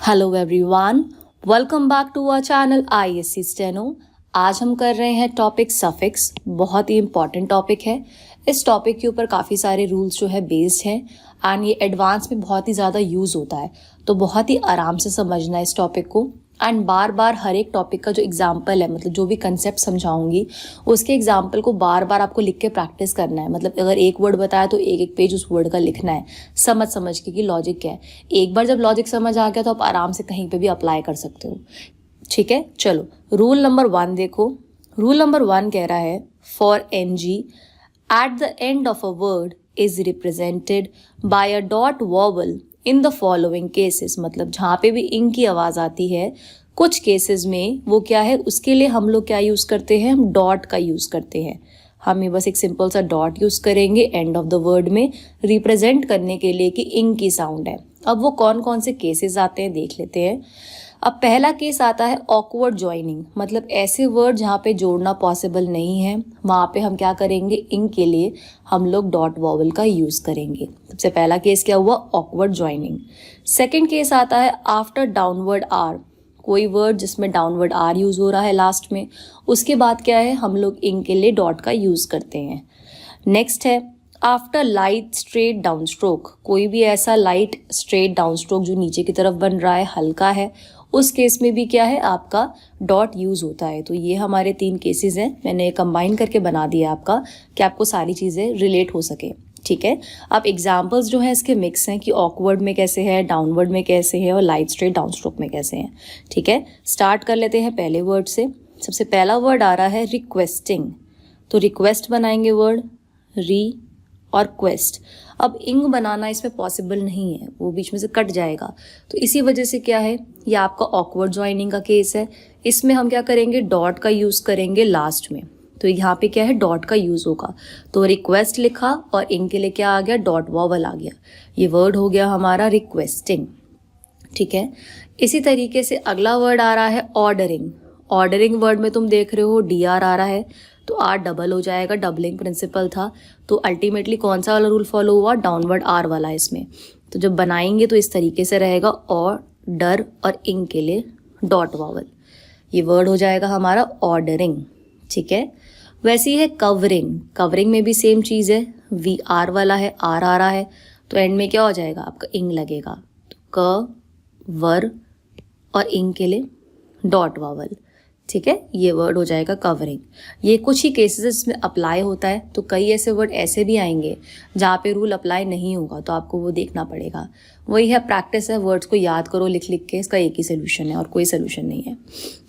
Hello everyone, welcome back to our channel ISC steno. आज हम कर रहे हैं टॉपिक सफिक्स। बहुत ही इंपॉर्टेंट टॉपिक है। इस टॉपिक के ऊपर काफ़ी सारे रूल्स जो है बेस्ड हैं एंड ये एडवांस में बहुत ही ज़्यादा यूज़ होता है, तो बहुत ही आराम से समझना है इस टॉपिक को। एंड बार बार हर एक टॉपिक का जो एग्जाम्पल है, मतलब जो भी कंसेप्ट समझाऊंगी उसके एग्जाम्पल को बार बार आपको लिख के प्रैक्टिस करना है। मतलब अगर एक वर्ड बताया तो एक एक पेज उस वर्ड का लिखना है, समझ समझ के कि लॉजिक क्या है। एक बार जब लॉजिक समझ आ गया तो आप आराम से कहीं पे भी अप्लाई कर सकते हो। ठीक है, चलो रूल नंबर 1 देखो। रूल नंबर 1 कह रहा है for NG at the end of a word is represented by a dot vowel in the following cases. मतलब जहाँ पे भी इंग की आवाज़ आती है, कुछ केसेस में वो क्या है, उसके लिए हम लोग क्या यूज़ करते हैं, हम डॉट का यूज़ करते हैं। हम ये बस एक सिंपल सा डॉट यूज़ करेंगे एंड ऑफ द वर्ड में रिप्रेजेंट करने के लिए कि इंग की साउंड है। अब वो कौन कौन से केसेस आते हैं देख लेते हैं। अब पहला केस आता है ऑकवर्ड ज्वाइनिंग। मतलब ऐसे वर्ड जहाँ पे जोड़ना पॉसिबल नहीं है, वहाँ पे हम क्या करेंगे, इंग के लिए हम लोग डॉट वॉवल का यूज़ करेंगे। सबसे पहला केस क्या हुआ, ऑकवर्ड ज्वाइनिंग। सेकंड केस आता है आफ्टर डाउनवर्ड आर। कोई वर्ड जिसमें डाउनवर्ड आर यूज़ हो रहा है लास्ट में, उसके बाद क्या है, हम लोग इंग के लिए डॉट का यूज़ करते हैं। नेक्स्ट है after light straight down stroke. कोई भी ऐसा लाइट स्ट्रेट डाउन स्ट्रोक जो नीचे की तरफ बन रहा है, हल्का है, उस केस में भी क्या है, आपका डॉट यूज़ होता है। तो ये हमारे 3 केसेस हैं। मैंने कंबाइन करके बना दिया आपका कि आपको सारी चीज़ें रिलेट हो सके। ठीक है, अब एग्जाम्पल्स जो है इसके मिक्स हैं कि ऑकवर्ड में कैसे है, डाउनवर्ड में कैसे है और लाइट स्ट्रेट डाउन स्ट्रोक में कैसे हैं। ठीक है, स्टार्ट कर लेते हैं पहले वर्ड से। सबसे पहला वर्ड आ रहा है रिक्वेस्टिंग। तो रिक्वेस्ट बनाएंगे वर्ड, री और क्वेस्ट। अब इंग बनाना इसमें पॉसिबल नहीं है, वो बीच में से कट जाएगा। तो इसी वजह से क्या है, ये आपका ऑकवर्ड ज्वाइनिंग का केस है। इसमें हम क्या करेंगे, डॉट का यूज़ करेंगे लास्ट में। तो यहाँ पे क्या है, डॉट का यूज़ होगा। तो रिक्वेस्ट लिखा और इंग के लिए क्या आ गया, डॉट वॉवल आ गया। ये वर्ड हो गया हमारा रिक्वेस्टिंग। ठीक है, इसी तरीके से अगला वर्ड आ रहा है ऑर्डरिंग। ऑर्डरिंग वर्ड में तुम देख रहे हो DR आ रहा है, तो R डबल हो जाएगा, डबलिंग प्रिंसिपल था। तो अल्टीमेटली कौन सा वाला रूल फॉलो हुआ, डाउनवर्ड R वाला इसमें। तो जब बनाएंगे तो इस तरीके से रहेगा, ऑर्डर और इंग के लिए डॉट वॉवल। ये वर्ड हो जाएगा हमारा ऑर्डरिंग। ठीक है, वैसे ही है कवरिंग। कवरिंग में भी सेम चीज़ है, VR वाला है, R आ रहा है, तो एंड में क्या हो जाएगा, आपका इंग लगेगा। तो क वर और इंग के लिए डॉट वॉवल। ठीक है, ये वर्ड हो जाएगा कवरिंग। ये कुछ ही केसेस में अप्लाई होता है, तो कई ऐसे वर्ड ऐसे भी आएंगे जहाँ पे रूल अप्लाई नहीं होगा, तो आपको वो देखना पड़ेगा। वही है, प्रैक्टिस है, वर्ड्स को याद करो लिख लिख के। इसका एक ही सोल्यूशन है और कोई सोल्यूशन नहीं है।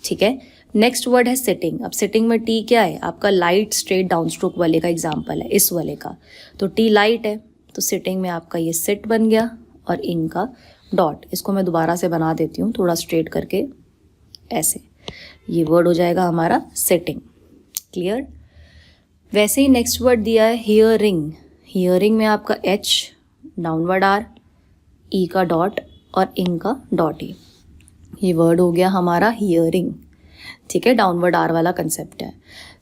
ठीक है, नेक्स्ट वर्ड है सिटिंग। अब सिटिंग में टी क्या है, आपका लाइट स्ट्रेट डाउन स्ट्रोक वाले का एग्जाम्पल है, इस वाले का। तो टी लाइट है, तो सिटिंग में आपका ये सिट बन गया और इंग का डॉट। इसको मैं दोबारा से बना देती हूँ थोड़ा स्ट्रेट करके, ऐसे। ये वर्ड हो जाएगा हमारा सिटिंग। क्लियर। वैसे ही नेक्स्ट वर्ड दिया है हियरिंग। हियरिंग में आपका H, डाउनवर्ड R, E का डॉट और इंग का डॉट E। ये वर्ड हो गया हमारा हियरिंग। ठीक है, डाउनवर्ड R वाला कंसेप्ट है।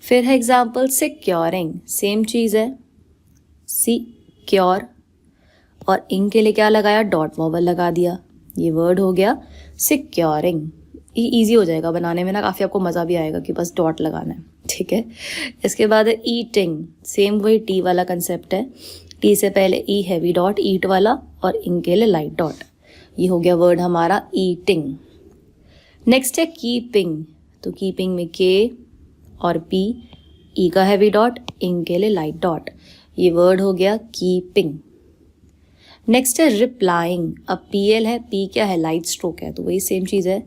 फिर है एग्जाम्पल सिक्योरिंग। सेम चीज़ है, सिक्योर और इंग के लिए क्या लगाया, डॉट वॉवल लगा दिया। ये वर्ड हो गया सिक्योरिंग। ईजी हो जाएगा बनाने में ना, काफ़ी आपको मज़ा भी आएगा कि बस डॉट लगाना है। ठीक है, इसके बाद है ईटिंग। सेम वही टी वाला कंसेप्ट है। टी से पहले ई हैवी डॉट, ईट वाला, और इंग के लिए लाइट डॉट। ये हो गया वर्ड हमारा ईटिंग। नेक्स्ट है कीपिंग। तो कीपिंग में के और पी, ई का हैवी डॉट, इंग के लिए लाइट डॉट। ये वर्ड हो गया कीपिंग। नेक्स्ट है रिप्लाइंग। अब PL है, पी क्या है, लाइट स्ट्रोक है, तो वही सेम चीज़ है,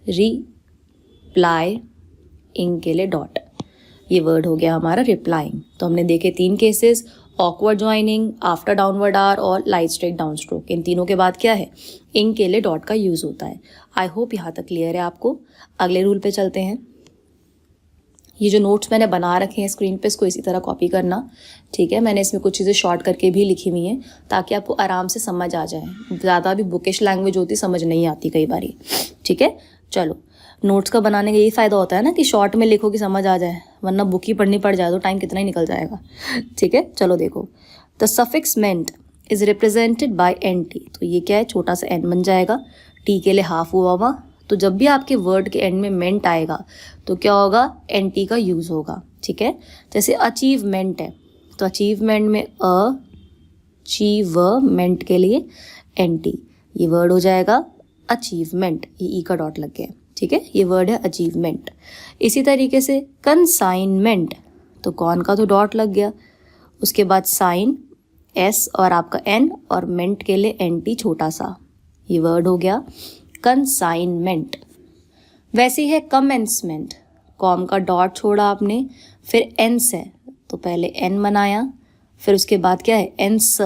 रिप्लाई, इंग के लिए डॉट। ये वर्ड हो गया हमारा रिप्लाइंग। तो हमने देखे 3 cases, awkward joining, after downward R और लाइट स्ट्रेट डाउन स्ट्रोक। इन तीनों के बाद क्या है, इंग के लिए डॉट का यूज़ होता है। आई होप यहाँ तक क्लियर है आपको। अगले रूल पे चलते हैं। ये जो नोट्स मैंने बना रखे हैं स्क्रीन पे, इसको इसी तरह कॉपी करना। ठीक है, मैंने इसमें कुछ चीज़ें शॉर्ट करके भी लिखी हुई हैं ताकि आपको आराम से समझ आ जाए। ज़्यादा भी बुकिश लैंग्वेज होती, समझ नहीं आती कई बारी। ठीक है, चलो। नोट्स का बनाने का यही फ़ायदा होता है ना कि शॉर्ट में लिखो कि समझ आ जाए, वरना बुक ही पढ़नी पड़ जाए तो टाइम कितना ही निकल जाएगा। ठीक है, चलो देखो। The suffix meant is represented by NT। तो ये क्या है, छोटा सा n बन जाएगा। टी के लिए हाफ हुआ हुआ, तो जब भी आपके वर्ड के एंड में मेंट आएगा तो क्या होगा, एन टी का यूज़ होगा। ठीक है, जैसे अचीवमेंट है तो अचीवमेंट में अचीवमेंट के लिए एन टी, ये वर्ड हो जाएगा अचीवमेंट, ये ई का डॉट लग गया। ठीक है, ये वर्ड है अचीवमेंट। इसी तरीके से कंसाइनमेंट, तो कौन का तो डॉट लग गया, उसके बाद साइन एस और आपका एन और मेंट के लिए एन टी छोटा सा, ये वर्ड हो गया कंसाइनमेंट। वैसे ही है कमेंसमेंट, कॉम का डॉट छोड़ा आपने, फिर एंस है तो पहले एन बनाया, फिर उसके बाद क्या है एन स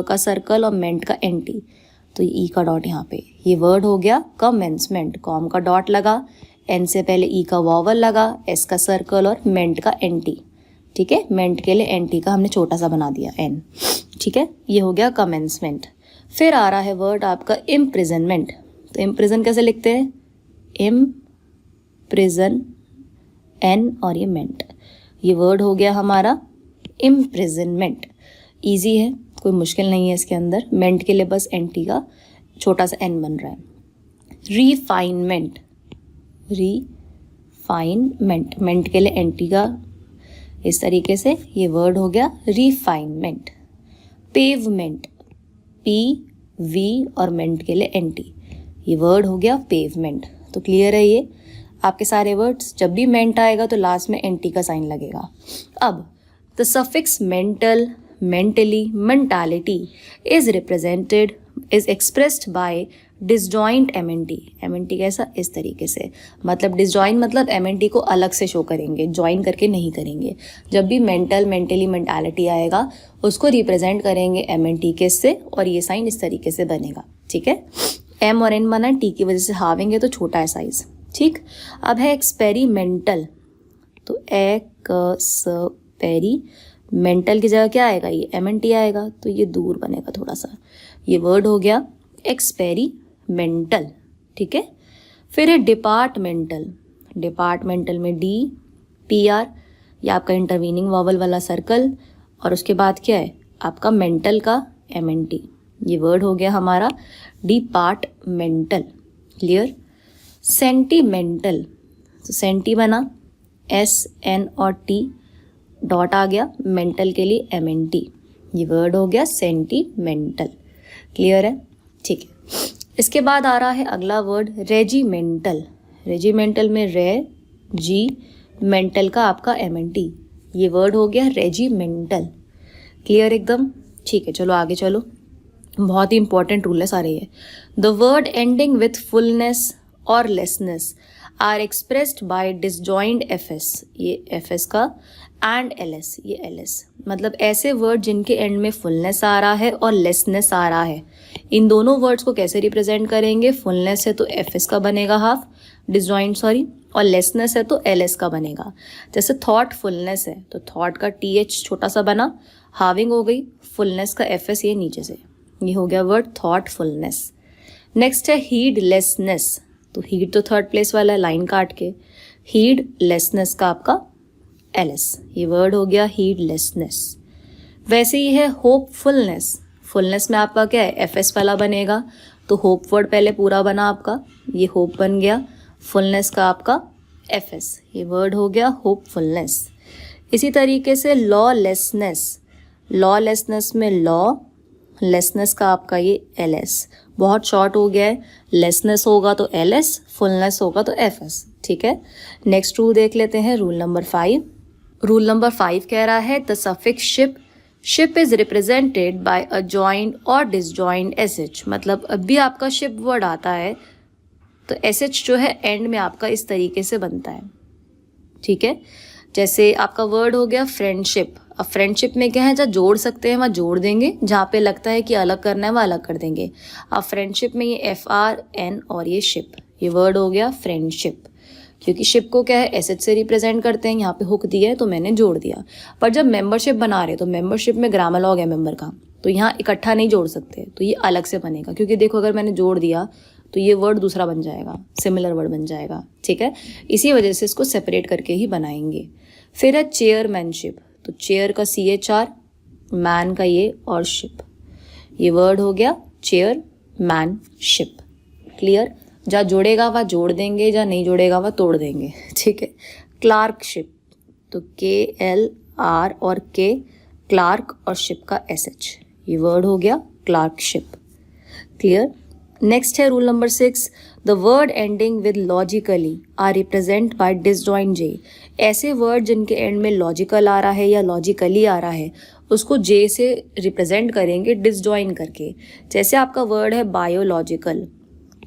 का सर्कल और मेंट का एन टी, तो ई का डॉट यहाँ पे, ये वर्ड हो गया कमेंसमेंट। कॉम का डॉट लगा, एन से पहले ई का वॉवल लगा, एस का सर्कल और मेंट का एन टी। ठीक है, मेंट के लिए एन टी का हमने छोटा सा बना दिया एन। ठीक है, ये हो गया कमेंसमेंट। फिर आ रहा है वर्ड आपका इम्प्रिजनमेंट, तो इम्प्रिजन कैसे लिखते हैं, इम्प्रिजन एन और ये मेंट, ये वर्ड हो गया हमारा इम्प्रिजनमेंट। ईजी है, कोई मुश्किल नहीं है इसके अंदर, मेंट के लिए बस एन टी का छोटा सा एन बन रहा है। रिफाइनमेंट, रिफाइनमेंट, मेंट के लिए एन टी का इस तरीके से, ये वर्ड हो गया रिफाइनमेंट। पेवमेंट, पी वी और मेंट के लिए एन टी, ये वर्ड हो गया पेवमेंट। तो क्लियर है ये आपके सारे वर्ड्स, जब भी मेंट आएगा तो लास्ट में एन टी का साइन लगेगा। अब the suffix mental, mentally, mentality is represented, is expressed by disjoint mnt। mnt कैसा, इस तरीके से, मतलब disjoint मतलब mnt को अलग से शो करेंगे, ज्वाइन करके नहीं करेंगे। जब भी मेंटल, मेंटली, मेंटालिटी आएगा उसको रिप्रेजेंट करेंगे mnt के से, और ये साइन इस तरीके से बनेगा। ठीक है, m और n बना, t की वजह से हावेंगे तो छोटा है साइज। ठीक, अब है एक्सपेरिमेंटल, तो एक्सपेरी, मेंटल की जगह क्या आएगा, ये एम एन टी आएगा, तो ये दूर बनेगा थोड़ा सा, ये वर्ड हो गया एक्सपेरिमेंटल। ठीक है, फिर है डिपार्टमेंटल, डिपार्टमेंटल में डी पी आर, ये आपका इंटरवीनिंग वॉवल वाला सर्कल, और उसके बाद क्या है आपका मेंटल का एम एन टी, ये वर्ड हो गया हमारा डिपार्टमेंटल। क्लियर। सेंटीमेंटल, तो सेंटी बना, एस एन और टी डॉट आ गया, मेंटल के लिए एम एन टी, ये वर्ड हो गया सेंटीमेंटल। क्लियर है, ठीक है। इसके बाद आ रहा है अगला वर्ड रेजिमेंटल, रेजिमेंटल में रे जी, मेंटल का आपका एम एन टी, ये वर्ड हो गया रेजिमेंटल। क्लियर एकदम, ठीक है। चलो आगे चलो, बहुत ही इंपॉर्टेंट रूल है सारे ये। The word ending with fullness और lessness are expressed by disjoint F S, ये एफ एस का, एंड एल एस, ये एल एस, मतलब ऐसे वर्ड जिनके एंड में फुलनेस आ रहा है और लेसनेस आ रहा है, इन दोनों वर्ड्स को कैसे रिप्रेजेंट करेंगे, फुलनेस है तो एफ एस का बनेगा हाफ, डिसजॉइंट सॉरी, और लेसनेस है तो एल एस का बनेगा। जैसे थॉट फुलनेस है तो थॉट का टी एच छोटा सा बना, हाविंग हो गई, फुलनेस का एफ एस ये नीचे से, ये हो गया वर्ड थॉटफुलनेस। नेक्स्ट है हीडलेसनेस, तो हीड तो थर्ड प्लेस वाला है लाइन काट के, हीडलेसनेस का आपका एल एस, ये वर्ड हो गया हीडलेसनेस। वैसे ही है होपफुलनेस, फुलनेस में आपका क्या है एफ एस वाला बनेगा, तो होप वर्ड पहले पूरा बना आपका, ये होप बन गया, फुलनेस का आपका एफ एस, ये वर्ड हो गया होपफुलनेस। इसी तरीके से लॉलेसनेस, लॉलेसनेस में लॉ, लेसनेस का आपका ये एल एस, बहुत शॉर्ट हो गया है, लेसनेस होगा तो एल एस, फुलनेस होगा तो एफ एस। ठीक है, नेक्स्ट रूल देख लेते हैं, रूल नंबर 5। रूल नंबर 5 कह रहा है the suffix ship, ship is represented by a joint और डिसजॉइंट एस एच, मतलब अब भी आपका शिप वर्ड आता है तो एस एच जो है एंड में आपका इस तरीके से बनता है। ठीक है, जैसे आपका वर्ड हो गया फ्रेंडशिप, अब फ्रेंडशिप में क्या है, जहाँ जोड़ सकते हैं वहाँ जोड़ देंगे, जहाँ पे लगता है कि अलग करना है वहाँ अलग कर देंगे। अब फ्रेंडशिप में ये एफ आर एन और ये शिप, ये वर्ड हो गया फ्रेंडशिप, क्योंकि शिप को क्या है एसेट से रिप्रेजेंट करते हैं, यहाँ पे हुक दिया है तो मैंने जोड़ दिया। पर जब मेंबरशिप बना रहे तो मेंबरशिप में ग्रामर लॉग है मेंबर का, तो यहाँ इकट्ठा नहीं जोड़ सकते, तो ये अलग से बनेगा, क्योंकि देखो अगर मैंने जोड़ दिया तो ये वर्ड दूसरा बन जाएगा, सिमिलर वर्ड बन जाएगा। ठीक है, इसी वजह से इसको सेपरेट करके ही बनाएंगे। फिर है चेयरमैनशिप, तो चेयर का सी एच आर, मैन का ये और शिप, ये वर्ड हो गया चेयरमैनशिप। क्लियर, जहाँ जोड़ेगा वह जोड़ देंगे, जहाँ नहीं जोड़ेगा वह तोड़ देंगे, ठीक है। क्लार्कशिप, तो KLR और K, क्लार्क और शिप का SH, ये वर्ड हो गया क्लार्कशिप, क्लियर। नेक्स्ट है rule number 6, the word ending with logically are represent by disjoint J। ऐसे वर्ड जिनके एंड में लॉजिकल आ रहा है या लॉजिकली आ रहा है उसको J से रिप्रेजेंट करेंगे डिसजॉइन करके। जैसे आपका वर्ड है बायोलॉजिकल,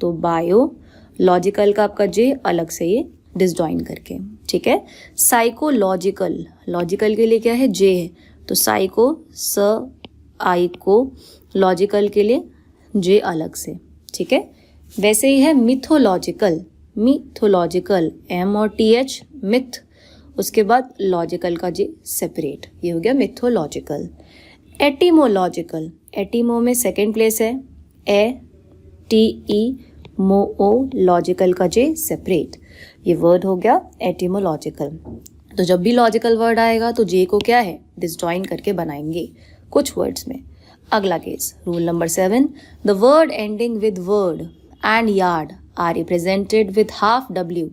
तो बायोलॉजिकल का आपका J अलग से ये डिसजॉइन करके, ठीक है। साइकोलॉजिकल, लॉजिकल के लिए क्या है J है, तो साइको लॉजिकल के लिए J अलग से, ठीक है। वैसे ही है मिथोलॉजिकल, M और TH मिथ, उसके बाद लॉजिकल का J सेपरेट, ये हो गया मिथोलॉजिकल। एटिमोलॉजिकल, एटिमो में सेकेंड प्लेस है ATE, लॉजिकल का J सेपरेट, ये वर्ड हो गया एटिमोलॉजिकल। तो जब भी लॉजिकल वर्ड आएगा तो J को क्या है डिसजॉइन करके बनाएंगे कुछ वर्ड्स में। अगला case rule number 7, the word ending with word and yard are represented with half W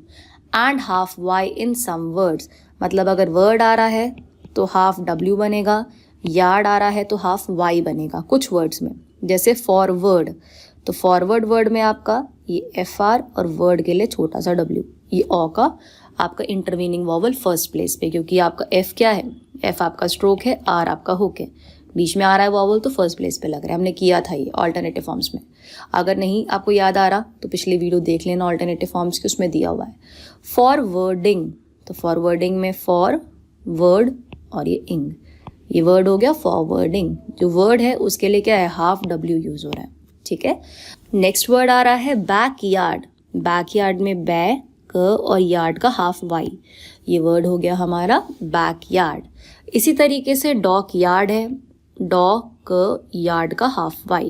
and half Y in some words. मतलब अगर वर्ड आ रहा है तो हाफ W बनेगा, यार्ड आ रहा है तो हाफ Y बनेगा कुछ वर्ड्स में। जैसे फॉरवर्ड, तो फॉरवर्ड वर्ड में आपका ये FR और वर्ड के लिए छोटा सा W, ये O का आपका इंटरवीनिंग वॉवल फर्स्ट प्लेस पे, क्योंकि आपका F क्या है, F आपका स्ट्रोक है, R आपका हुक है, बीच में आ रहा है वॉवल तो फर्स्ट प्लेस पे लग रहा है। हमने किया था ये ऑल्टरनेटिव फॉर्म्स में, अगर नहीं आपको याद आ रहा तो पिछली वीडियो देख लेना ऑल्टरनेटिव फॉर्म्स की, उसमें दिया हुआ है। फॉरवर्डिंग, तो फॉरवर्डिंग में फॉर वर्ड और ये इंग, ये वर्ड हो गया फॉरवर्डिंग। जो वर्ड है उसके लिए क्या है हाफ W यूज हो रहा है, ठीक है। नेक्स्ट वर्ड आ रहा है बैकयार्ड, बैकयार्ड में बैक और यार्ड का हाफ Y, ये वर्ड हो गया हमारा बैकयार्ड। इसी तरीके से डॉक यार्ड है, डॉक यार्ड का हाफ Y,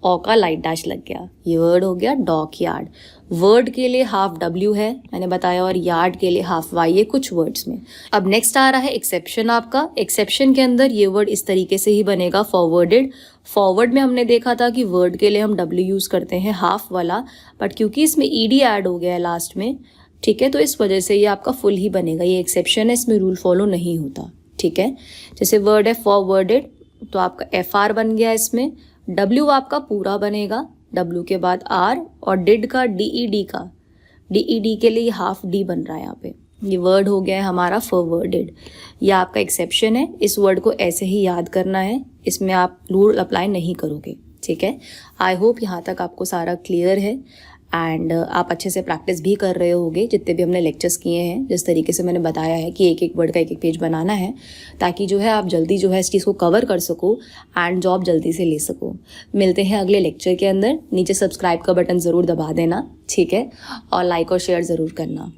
O का लाइट डैश लग गया, ये वर्ड हो गया डॉक यार्ड। वर्ड के लिए हाफ W है मैंने बताया, और यार्ड के लिए हाफ Y है कुछ वर्ड्स में। अब नेक्स्ट आ रहा है एक्सेप्शन आपका। एक्सेप्शन के अंदर ये वर्ड इस तरीके से ही बनेगा फॉरवर्डेड। फॉरवर्ड में हमने देखा था कि वर्ड के लिए हम W यूज़ करते हैं हाफ वाला, बट क्योंकि इसमें ED ऐड हो गया है लास्ट में, ठीक है, तो इस वजह से ये आपका फुल ही बनेगा। ये एक्सेप्शन है, इसमें रूल फॉलो नहीं होता, ठीक है। जैसे वर्ड है फॉरवर्डेड, तो आपका FR बन गया, इसमें W आपका पूरा बनेगा, W के बाद R, और डिड का DED के लिए हाफ D बन रहा है यहाँ पे, ये वर्ड हो गया है हमारा फॉरवर्डेड। ये आपका एक्सेप्शन है, इस वर्ड को ऐसे ही याद करना है, इसमें आप रूल अप्लाई नहीं करोगे, ठीक है। आई होप यहाँ तक आपको सारा क्लियर है एंड आप अच्छे से प्रैक्टिस भी कर रहे होगे जितने भी हमने लेक्चर्स किए हैं। जिस तरीके से मैंने बताया है कि एक एक वर्ड का एक एक पेज बनाना है, ताकि जो है आप जल्दी जो है इस चीज़ को कवर कर सको एंड जॉब जल्दी से ले सको। मिलते हैं अगले लेक्चर के अंदर। नीचे सब्सक्राइब का बटन ज़रूर दबा देना, ठीक है, और लाइक और शेयर ज़रूर करना।